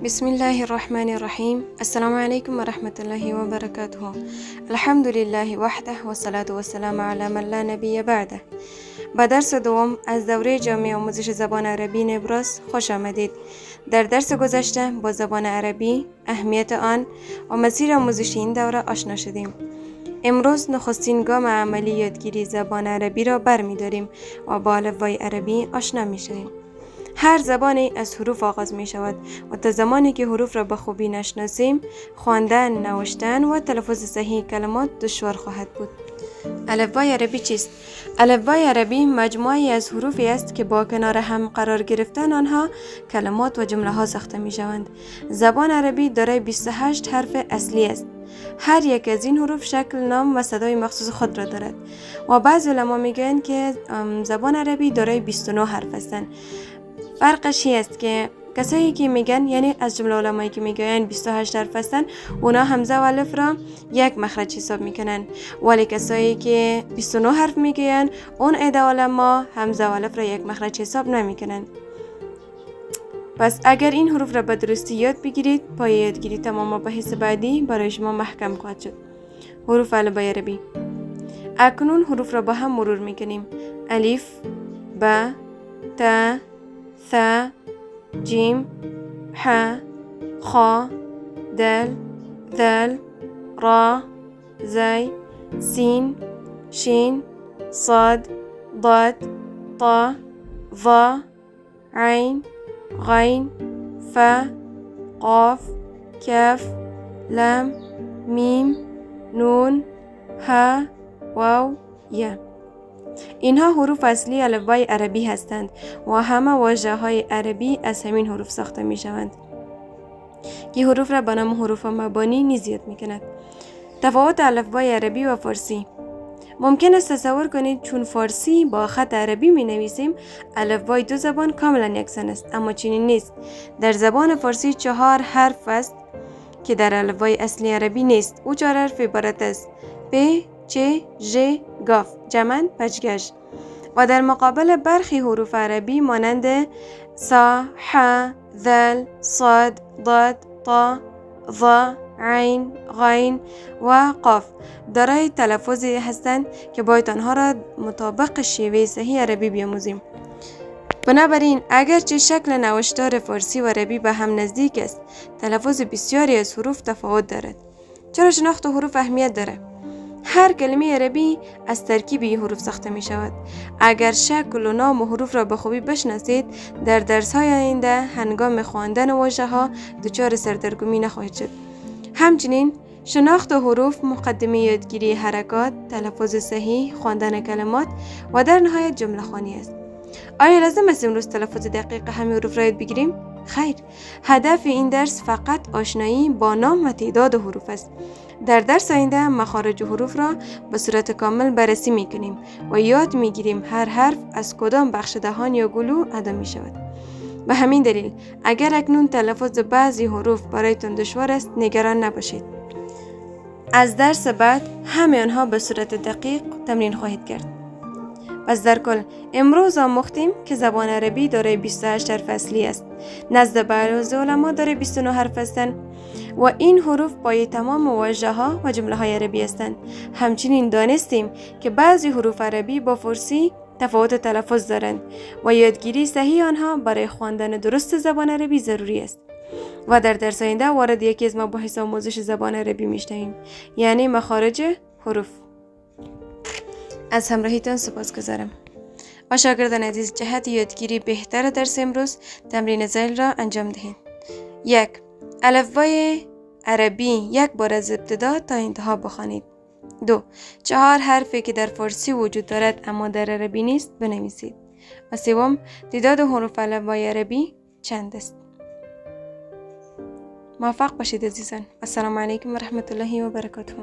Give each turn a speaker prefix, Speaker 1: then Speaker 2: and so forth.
Speaker 1: بسم الله الرحمن الرحیم. السلام علیکم و رحمت الله و برکاته. الحمد لله وحده و صلاة و سلام علی من لا نبی بعده. با درس دوم از دوره جامعه آموزش زبان عربی نبراس خوش آمدید. در درس گذشته با زبان عربی، اهمیت آن و مسیر آموزشی این دوره آشنا شدیم. امروز نخستین گام عملی یادگیری زبان عربی را برمی‌داریم و با الفبای عربی آشنا می‌شویم. هر زبانی از حروف آغاز می شود و تا زمانی که حروف را به خوبی نشناسیم، خواندن، نوشتن و تلفظ صحیح کلمات دشوار خواهد بود. الفبای عربی چیست؟ الفبای عربی مجموعی از حروفی است که با کنار هم قرار گرفتن آنها کلمات و جمله ها ساخته می شوند. زبان عربی دارای 28 حرف اصلی است. هر یک از این حروف شکل، نام و صدای مخصوص خود را دارد و بعضی علما میگویند که زبان عربی دارای 29 حرف هستند. فرقش است که کسایی که میگن، یعنی از جمله علمایی که میگن 28 حرف هستن، اونا همزه و الف را یک مخرج حساب میکنن، ولی کسایی که 29 حرف میگن اون عده علما همزه و الف را یک مخرج حساب نمیکنن. پس اگر این حروف را به درستی یاد بگیرید، پای یادگیری تمام مباحث بعدی برای شما محکم خواهد شد. حروف الفبای عربی. اکنون حروف را با هم مرور میکنیم. الف، ب، ت، ث، جیم، ح، خ، دل، ذل، را، زی، سین، شین، صاد، ضاد، طا، ظا، عین، غین، ف، قاف، کاف، لام، میم، نون، ها، واو، یا. اینها حروف اصلی الفبای عربی هستند و همه واژه های عربی از همین حروف ساخته می شوند که حروف را به نام حروف مبانی نیز یاد می کند. تفاوت الفبای عربی و فارسی. ممکن است تصور کنید چون فارسی با خط عربی می نویسیم، الفبای دو زبان کاملا یکسان است، اما چنین نیست. در زبان فارسی 4 حرف است که در الفبای اصلی عربی نیست. او 4 حرف عبارت است: پ، چ، ژ، گاف، جمع پچگش. و در مقابل برخی حروف عربی مانند صا، ح، ذل، صاد، ضاد، طا، ظا، عین، غین و قاف دارای تلفظی هستند که باید آنها را مطابق شیوه صحیح عربی بیاموزیم. بنابراین اگرچه شکل نوشتار فارسی و عربی به هم نزدیک است، تلفظ بسیاری از حروف تفاوت دارد. چرا شناخت حروف اهمیت دارد؟ هر کلمه عربی از ترکیب این حروف ساخته می شود. اگر شکل و نام و حروف را به خوبی بشناسید، در درس‌های آینده هنگام خواندن واژه ها دچار سردرگمی نخواهید شد. همچنین شناخت حروف مقدمه یادگیری حرکات، تلفظ صحیح، خواندن کلمات و در نهایت جمله خوانی است. آیا لازم است امروز تلفظ دقیق همه حروف را یاد بگیریم؟ خیر، هدف این درس فقط آشنایی با نام و تعداد حروف است. در درس آینده مخارج حروف را به صورت کامل بررسی می‌کنیم و یاد می‌گیریم هر حرف از کدام بخش دهان یا گلو ادا می‌شود. به همین دلیل اگر اکنون تلفظ بعضی حروف برایتان دشوار است، نگران نباشید. از درس بعد همه آنها به صورت دقیق تمرین خواهید کرد. پس در کل امروز آموختیم که زبان عربی دارای 28 حرف اصلی است. نزد بعضی علما دارای 29 حرف هستند و این حروف پای تمام واژه ها و جمله های عربی هستند. همچنین دانستیم که بعضی حروف عربی با فارسی تفاوت تلفظ دارند و یادگیری صحیح آنها برای خواندن درست زبان عربی ضروری است. و در درس آینده وارد یکی از مباحث آموزش زبان عربی میشویم، یعنی مخارج حروف. از همراهیتان سپاسگزارم. و شاگردان عزیز، جهت یادگیری بهتر درس امروز تمرین ذیل را انجام دهید. 1. الفبای عربی یک بار از ابتدا تا انتها بخوانید. 2. 4 حرفی که در فارسی وجود دارد اما در عربی نیست بنویسید. و 3. تعداد حروف الفبای عربی چند است؟ موفق باشید عزیزان. السلام علیکم و رحمت الله و برکاته.